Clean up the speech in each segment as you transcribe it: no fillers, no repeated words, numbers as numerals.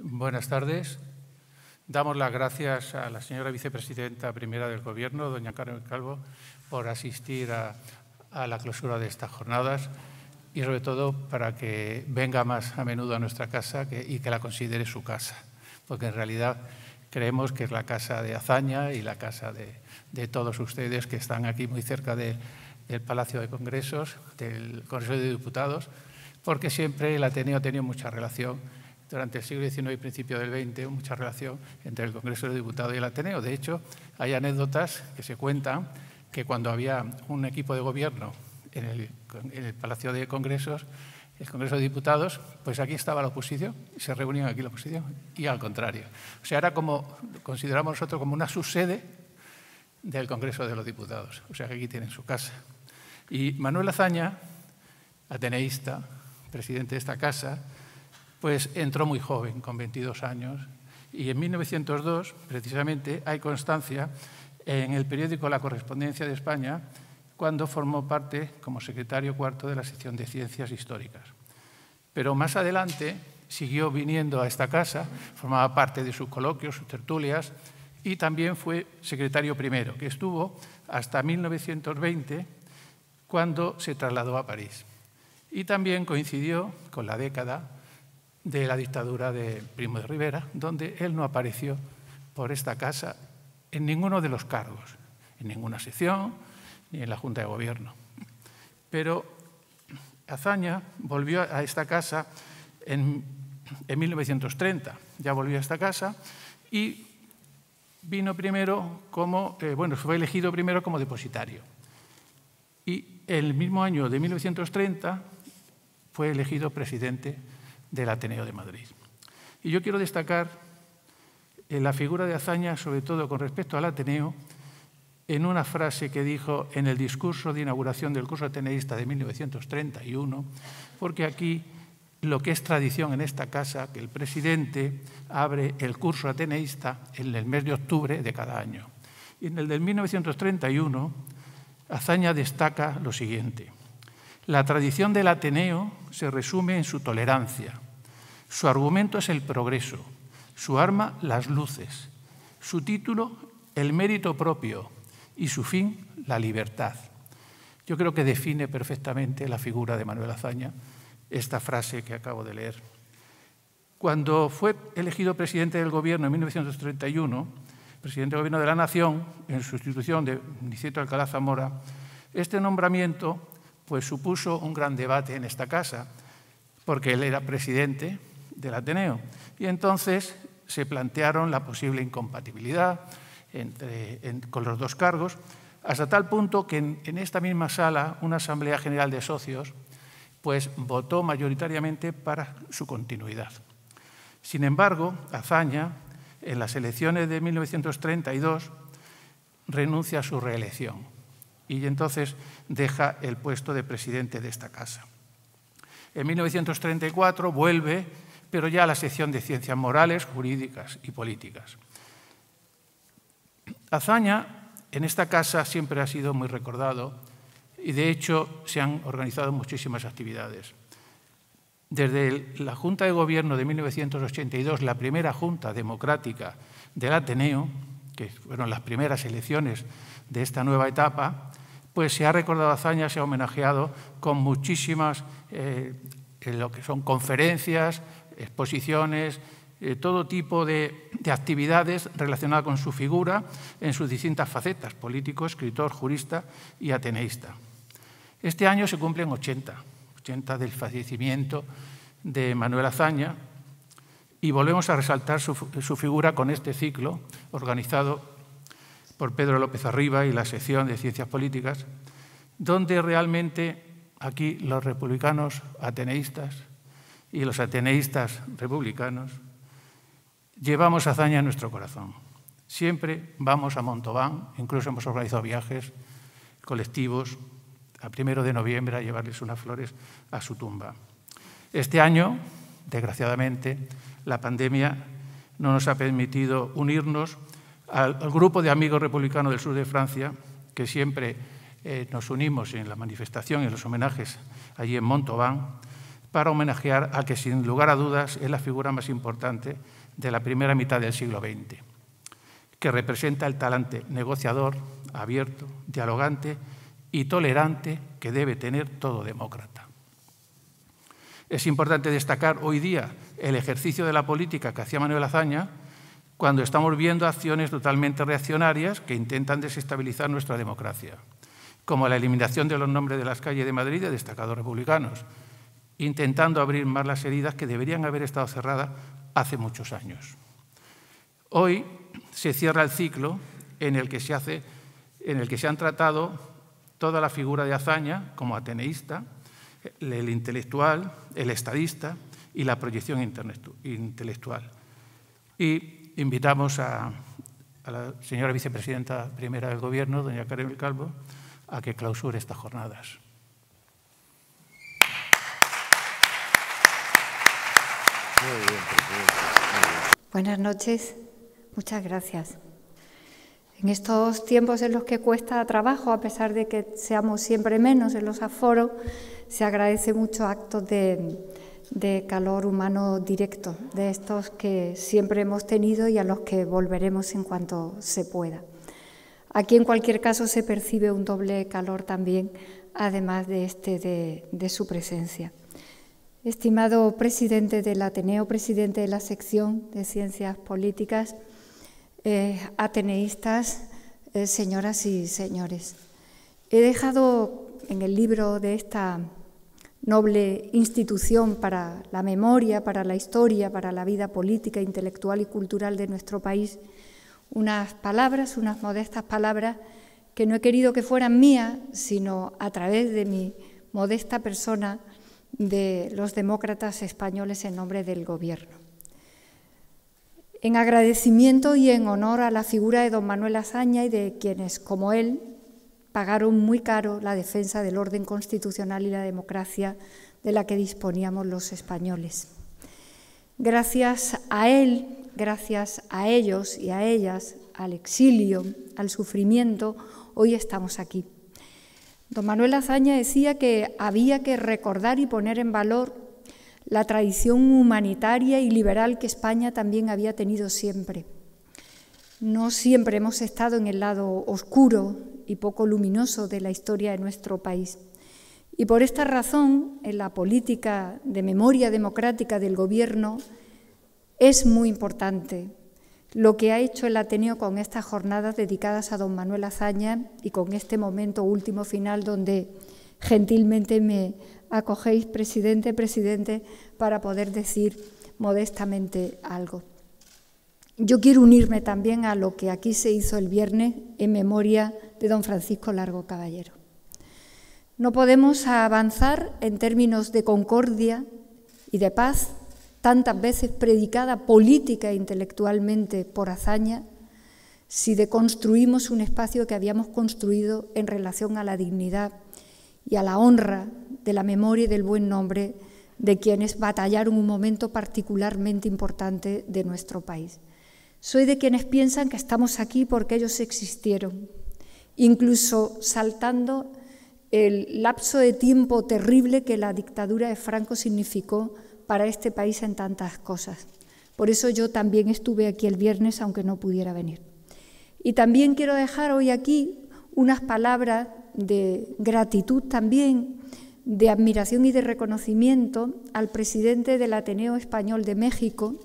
Buenas tardes. Damos las gracias a la señora vicepresidenta primera del Gobierno, doña Carmen Calvo, por asistir a la clausura de estas jornadas y, sobre todo, para que venga más a menudo a nuestra casa y que la considere su casa, porque en realidad creemos que es la casa de Azaña y la casa de todos ustedes que están aquí muy cerca del Palacio de Congresos, del Congreso de Diputados, porque siempre el Ateneo ha tenido mucha relación durante el siglo XIX y principio del XX, mucha relación entre el Congreso de Diputados y el Ateneo. De hecho, hay anécdotas que se cuentan que cuando había un equipo de gobierno en el Palacio de Congresos, el Congreso de Diputados, pues aquí estaba la oposición, se reunían aquí la oposición, y al contrario. O sea, era como, consideramos nosotros como una subsede del Congreso de los Diputados. O sea, que aquí tienen su casa. Y Manuel Azaña, ateneísta, presidente de esta casa, pues entró muy joven, con 22 años, y en 1902, precisamente, hay constancia en el periódico La Correspondencia de España, cuando formó parte como secretario cuarto de la sección de Ciencias Históricas. Pero más adelante siguió viniendo a esta casa, formaba parte de sus coloquios, sus tertulias, y también fue secretario primero, que estuvo hasta 1920, cuando se trasladó a París. Y también coincidió con la década de la dictadura de Primo de Rivera, donde él no apareció por esta casa en ninguno de los cargos, en ninguna sección ni en la Junta de Gobierno. Pero Azaña volvió a esta casa en 1930, ya volvió a esta casa y vino primero como, fue elegido primero como depositario. Y el mismo año de 1930 fue elegido presidente del Ateneo de Madrid. Y yo quiero destacar la figura de Azaña, sobre todo con respecto al Ateneo, en una frase que dijo en el discurso de inauguración del curso ateneísta de 1931, porque aquí lo que es tradición en esta casa, que el presidente abre el curso ateneísta en el mes de octubre de cada año. Y en el del 1931, Azaña destaca lo siguiente: la tradición del Ateneo se resume en su tolerancia. Su argumento es el progreso, su arma las luces, su título el mérito propio y su fin la libertad. Yo creo que define perfectamente la figura de Manuel Azaña esta frase que acabo de leer. Cuando fue elegido presidente del Gobierno en 1931, presidente del Gobierno de la Nación, en sustitución de Niceto Alcalá Zamora, este nombramiento pues supuso un gran debate en esta casa, porque él era presidente del Ateneo. Y entonces se plantearon la posible incompatibilidad con los dos cargos, hasta tal punto que en esta misma sala una Asamblea General de Socios pues votó mayoritariamente para su continuidad. Sin embargo, Azaña, en las elecciones de 1932, renuncia a su reelección y entonces deja el puesto de presidente de esta casa. En 1934 vuelve, pero ya a la sección de Ciencias Morales, Jurídicas y Políticas. Azaña en esta casa siempre ha sido muy recordado y, de hecho, se han organizado muchísimas actividades. Desde la Junta de Gobierno de 1982, la primera Junta Democrática del Ateneo, que fueron las primeras elecciones de esta nueva etapa, pues se ha recordado a Azaña, se ha homenajeado con muchísimas lo que son conferencias, exposiciones, todo tipo de actividades relacionadas con su figura en sus distintas facetas: político, escritor, jurista y ateneísta. Este año se cumplen 80 del fallecimiento de Manuel Azaña y volvemos a resaltar su figura con este ciclo organizado por Pedro López Arriba y la sección de Ciencias Políticas, donde realmente aquí los republicanos ateneístas y los ateneístas republicanos llevamos a Azaña en nuestro corazón. Siempre vamos a Montauban, incluso hemos organizado viajes colectivos a 1 de noviembre a llevarles unas flores a su tumba. Este año, desgraciadamente, la pandemia no nos ha permitido unirnos al grupo de amigos republicanos del sur de Francia, que siempre nos unimos en la manifestación y en los homenajes allí en Montauban, para homenajear al que, sin lugar a dudas, es la figura más importante de la primera mitad del siglo XX, que representa el talante negociador, abierto, dialogante y tolerante que debe tener todo demócrata. Es importante destacar hoy día el ejercicio de la política que hacía Manuel Azaña cuando estamos viendo acciones totalmente reaccionarias que intentan desestabilizar nuestra democracia, como la eliminación de los nombres de las calles de Madrid de destacados republicanos, intentando abrir más las heridas que deberían haber estado cerradas hace muchos años. Hoy se cierra el ciclo en el que se han tratado toda la figura de Azaña como ateneísta, el intelectual, el estadista y la proyección intelectual. Y invitamos a la señora vicepresidenta primera del Gobierno, doña Carmen Calvo, a que clausure estas jornadas. Muy bien, presidente. Buenas noches, muchas gracias. En estos tiempos en los que cuesta trabajo, a pesar de que seamos siempre menos en los aforos, se agradece mucho actos de calor humano directo, de estos que siempre hemos tenido y a los que volveremos en cuanto se pueda. Aquí, en cualquier caso, se percibe un doble calor también, además de su presencia. Estimado presidente del Ateneo, presidente de la sección de Ciencias Políticas, ateneístas, señoras y señores, he dejado en el libro de esta noble institución para la memoria, para la historia, para la vida política, intelectual y cultural de nuestro país, unas palabras, unas modestas palabras que no he querido que fueran mías, sino a través de mi modesta persona, de los demócratas españoles en nombre del Gobierno. En agradecimiento y en honor a la figura de don Manuel Azaña y de quienes, como él, pagaron muy caro la defensa del orden constitucional y la democracia de la que disponíamos los españoles. Gracias a él, gracias a ellos y a ellas, al exilio, al sufrimiento, hoy estamos aquí. Don Manuel Azaña decía que había que recordar y poner en valor la tradición humanitaria y liberal que España también había tenido siempre. No siempre hemos estado en el lado oscuro y poco luminoso de la historia de nuestro país. Y por esta razón, en la política de memoria democrática del Gobierno es muy importante lo que ha hecho el Ateneo con estas jornadas dedicadas a don Manuel Azaña y con este momento último final donde gentilmente me acogéis, presidente, para poder decir modestamente algo. Yo quiero unirme también a lo que aquí se hizo el viernes en memoria de don Francisco Largo Caballero. No podemos avanzar en términos de concordia y de paz, tantas veces predicada política e intelectualmente por Azaña, si deconstruimos un espacio que habíamos construido en relación a la dignidad y a la honra de la memoria y del buen nombre de quienes batallaron un momento particularmente importante de nuestro país. Soy de quienes piensan que estamos aquí porque ellos existieron, incluso saltando el lapso de tiempo terrible que la dictadura de Franco significó para este país en tantas cosas. Por eso yo también estuve aquí el viernes, aunque no pudiera venir. Y también quiero dejar hoy aquí unas palabras de gratitud también, de admiración y de reconocimiento al presidente del Ateneo Español de México,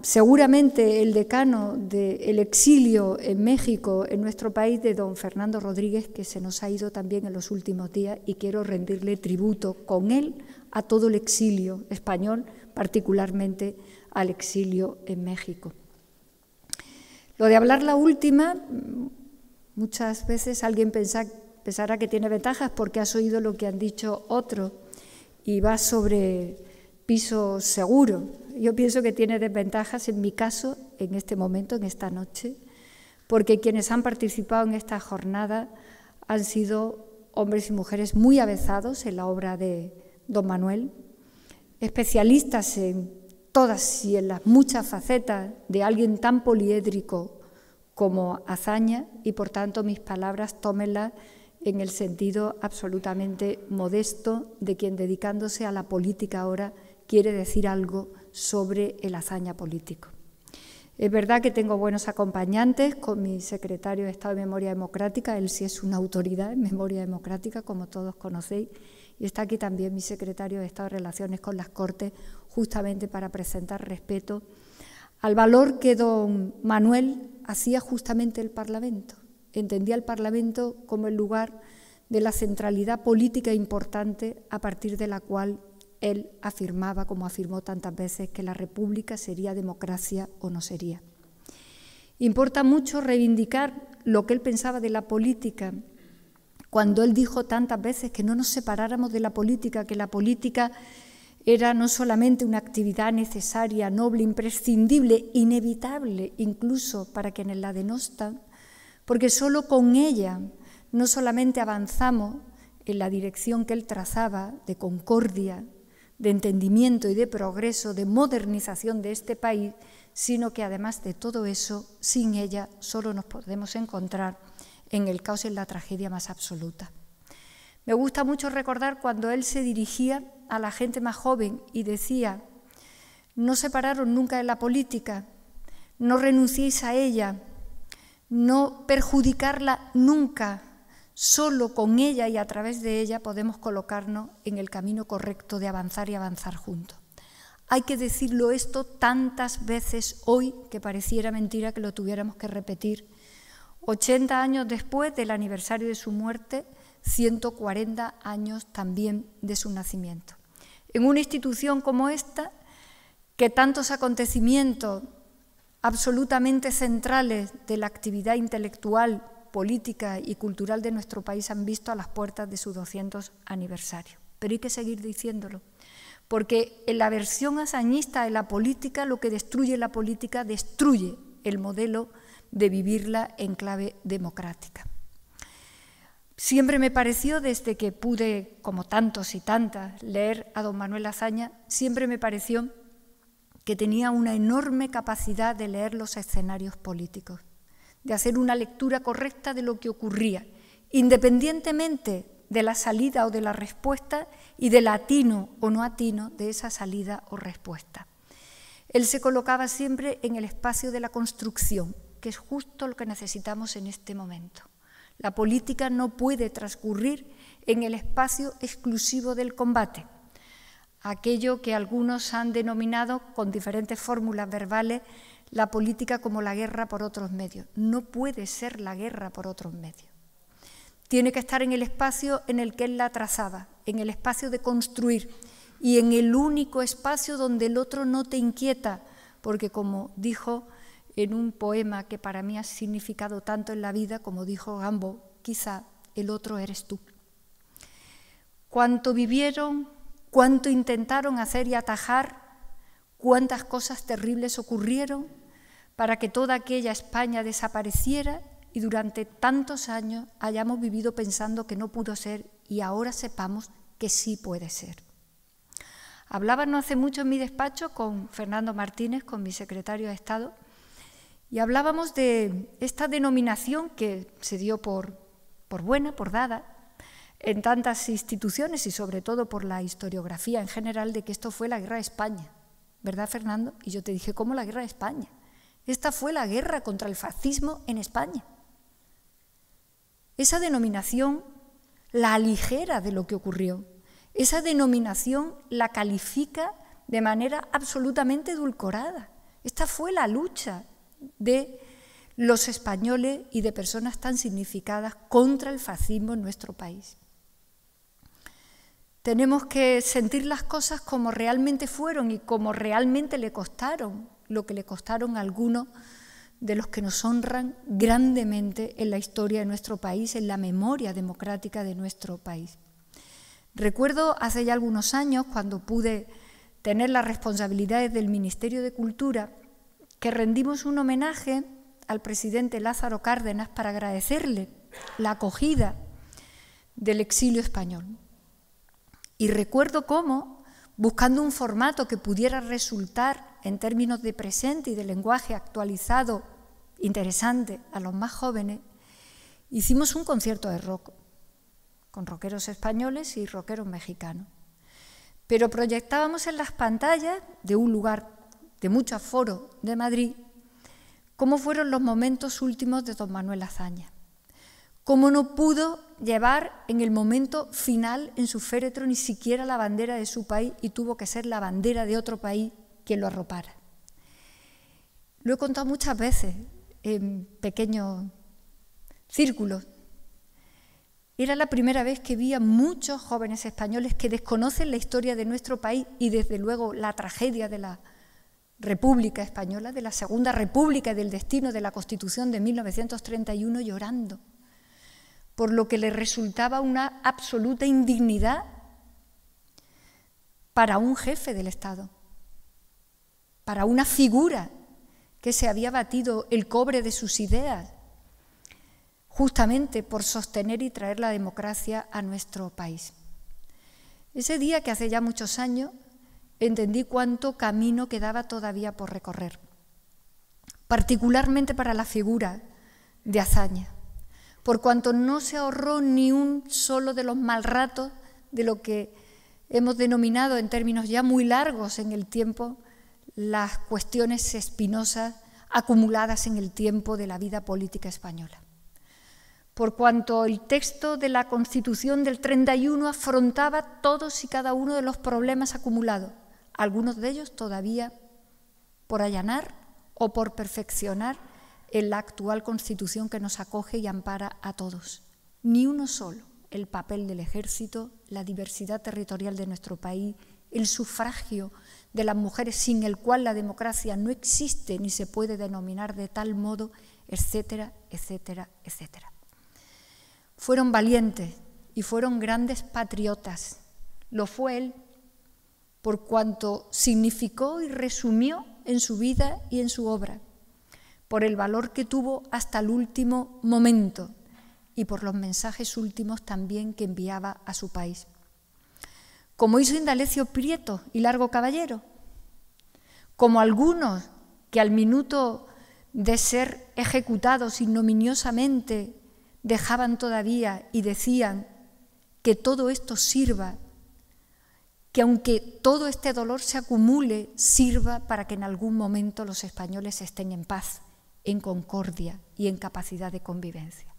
seguramente el decano del exilio en México, en nuestro país, de don Fernando Rodríguez, que se nos ha ido también en los últimos días, y quiero rendirle tributo con él a todo el exilio español, particularmente al exilio en México. Lo de hablar la última, muchas veces alguien pensará que tiene ventajas porque has oído lo que han dicho otros y va sobre piso seguro. Yo pienso que tiene desventajas en mi caso, en este momento, en esta noche, porque quienes han participado en esta jornada han sido hombres y mujeres muy avezados en la obra de don Manuel, especialistas en todas y en las muchas facetas de alguien tan poliédrico como Azaña, y por tanto mis palabras tómenlas en el sentido absolutamente modesto de quien, dedicándose a la política ahora, quiere decir algo sobre el hazaña político. Es verdad que tengo buenos acompañantes con mi secretario de Estado de Memoria Democrática, él sí es una autoridad en memoria democrática, como todos conocéis, y está aquí también mi secretario de Estado de Relaciones con las Cortes, justamente para presentar respeto al valor que don Manuel hacía justamente el Parlamento. Entendía el Parlamento como el lugar de la centralidad política importante a partir de la cual él afirmaba, como afirmó tantas veces, que la República sería democracia o no sería. Importa mucho reivindicar lo que él pensaba de la política, cuando él dijo tantas veces que no nos separáramos de la política, que la política era no solamente una actividad necesaria, noble, imprescindible, inevitable, incluso para quienes la denostan, porque solo con ella no solamente avanzamos en la dirección que él trazaba de concordia, de entendimiento y de progreso, de modernización de este país, sino que además de todo eso, sin ella solo nos podemos encontrar en el caos y en la tragedia más absoluta. Me gusta mucho recordar cuando él se dirigía a la gente más joven y decía: no separaron nunca de la política, no renunciéis a ella, no perjudicarla nunca, solo con ella y a través de ella podemos colocarnos en el camino correcto de avanzar y avanzar juntos. Hay que decirlo esto tantas veces hoy que pareciera mentira que lo tuviéramos que repetir. 80 años después del aniversario de su muerte, 140 años también de su nacimiento. En una institución como esta, que tantos acontecimientos absolutamente centrales de la actividad intelectual, política y cultural de nuestro país han visto a las puertas de su 200 aniversario. Pero hay que seguir diciéndolo, porque en la versión hazañista de la política, lo que destruye la política destruye el modelo de vivirla en clave democrática. Siempre me pareció, desde que pude, como tantos y tantas, leer a don Manuel Azaña, siempre me pareció que tenía una enorme capacidad de leer los escenarios políticos, de hacer una lectura correcta de lo que ocurría, independientemente de la salida o de la respuesta y del atino o no atino de esa salida o respuesta. Él se colocaba siempre en el espacio de la construcción, que es justo lo que necesitamos en este momento. La política no puede transcurrir en el espacio exclusivo del combate, aquello que algunos han denominado con diferentes fórmulas verbales la política como la guerra por otros medios. No puede ser la guerra por otros medios. Tiene que estar en el espacio en el que él la trazaba, en el espacio de construir y en el único espacio donde el otro no te inquieta, porque como dijo en un poema que para mí ha significado tanto en la vida, como dijo Gambo, quizá el otro eres tú. Cuánto vivieron, cuánto intentaron hacer y atajar, cuántas cosas terribles ocurrieron para que toda aquella España desapareciera y durante tantos años hayamos vivido pensando que no pudo ser y ahora sepamos que sí puede ser. Hablaba no hace mucho en mi despacho con Fernando Martínez, con mi secretario de Estado, y hablábamos de esta denominación que se dio por buena, por dada, en tantas instituciones y sobre todo por la historiografía en general, de que esto fue la guerra de España. ¿Verdad, Fernando? Y yo te dije, ¿cómo la guerra de España? Esta fue la guerra contra el fascismo en España. Esa denominación la aligera de lo que ocurrió. Esa denominación la califica de manera absolutamente edulcorada. Esta fue la lucha de los españoles y de personas tan significadas contra el fascismo en nuestro país. Tenemos que sentir las cosas como realmente fueron y como realmente le costaron, lo que le costaron a algunos de los que nos honran grandemente en la historia de nuestro país, en la memoria democrática de nuestro país. Recuerdo hace ya algunos años, cuando pude tener las responsabilidades del Ministerio de Cultura, que rendimos un homenaje al presidente Lázaro Cárdenas para agradecerle la acogida del exilio español. Y recuerdo cómo, buscando un formato que pudiera resultar en términos de presente y de lenguaje actualizado, interesante a los más jóvenes, hicimos un concierto de rock. con rockeros españoles y rockeros mexicanos. Pero proyectábamos en las pantallas de un lugar de mucho aforo de Madrid cómo fueron los momentos últimos de don Manuel Azaña, cómo no pudo llevar en el momento final en su féretro ni siquiera la bandera de su país y tuvo que ser la bandera de otro país quien lo arropara. Lo he contado muchas veces en pequeños círculos. Era la primera vez que vi a muchos jóvenes españoles que desconocen la historia de nuestro país y desde luego la tragedia de la República Española, de la Segunda República y del destino de la Constitución de 1931 llorando, por lo que les resultaba una absoluta indignidad para un jefe del Estado, para una figura que se había batido el cobre de sus ideas, justamente por sostener y traer la democracia a nuestro país. Ese día, que hace ya muchos años, entendí cuánto camino quedaba todavía por recorrer, particularmente para la figura de Azaña, por cuanto no se ahorró ni un solo de los mal ratos de lo que hemos denominado en términos ya muy largos en el tiempo las cuestiones espinosas acumuladas en el tiempo de la vida política española. Por cuanto el texto de la Constitución del 31 afrontaba todos y cada uno de los problemas acumulados, algunos de ellos todavía por allanar o por perfeccionar en la actual Constitución que nos acoge y ampara a todos. Ni uno solo: el papel del ejército, la diversidad territorial de nuestro país, el sufragio de las mujeres, sin el cual la democracia no existe ni se puede denominar de tal modo, etcétera, etcétera, etcétera. Fueron valientes y fueron grandes patriotas. Lo fue él, por cuanto significó y resumió en su vida y en su obra, por el valor que tuvo hasta el último momento y por los mensajes últimos también que enviaba a su país. Como hizo Indalecio Prieto y Largo Caballero, como algunos que al minuto de ser ejecutados ignominiosamente dejaban todavía y decían que todo esto sirva, que aunque todo este dolor se acumule, sirva para que en algún momento los españoles estén en paz, en concordia y en capacidad de convivencia.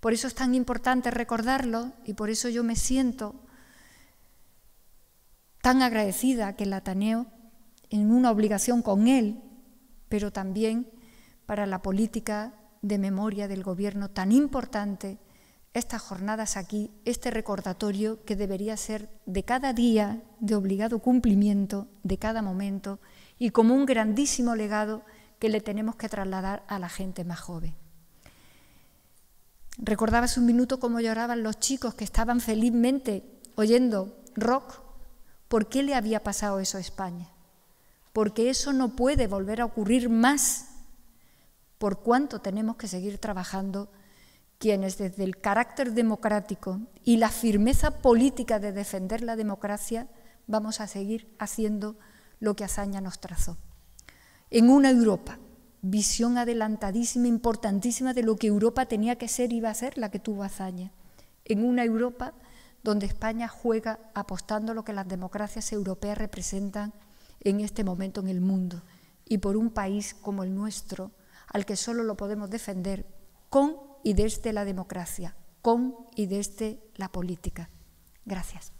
Por eso es tan importante recordarlo y por eso yo me siento tan agradecida que el Ateneo, en una obligación con él, pero también para la política de memoria del Gobierno tan importante, estas jornadas aquí, este recordatorio que debería ser de cada día, de obligado cumplimiento, de cada momento, y como un grandísimo legado que le tenemos que trasladar a la gente más joven. Recordaba hace un minuto cómo lloraban los chicos que estaban felizmente oyendo rock. ¿Por qué le había pasado eso a España? Porque eso no puede volver a ocurrir más. ¿Por cuánto tenemos que seguir trabajando quienes desde el carácter democrático y la firmeza política de defender la democracia vamos a seguir haciendo lo que Azaña nos trazó? En una Europa, visión adelantadísima, importantísima de lo que Europa tenía que ser y iba a ser la que tuvo Azaña. En una Europa donde España juega apostando lo que las democracias europeas representan en este momento en el mundo, y por un país como el nuestro, al que solo lo podemos defender con y desde la democracia, con y desde la política. Gracias.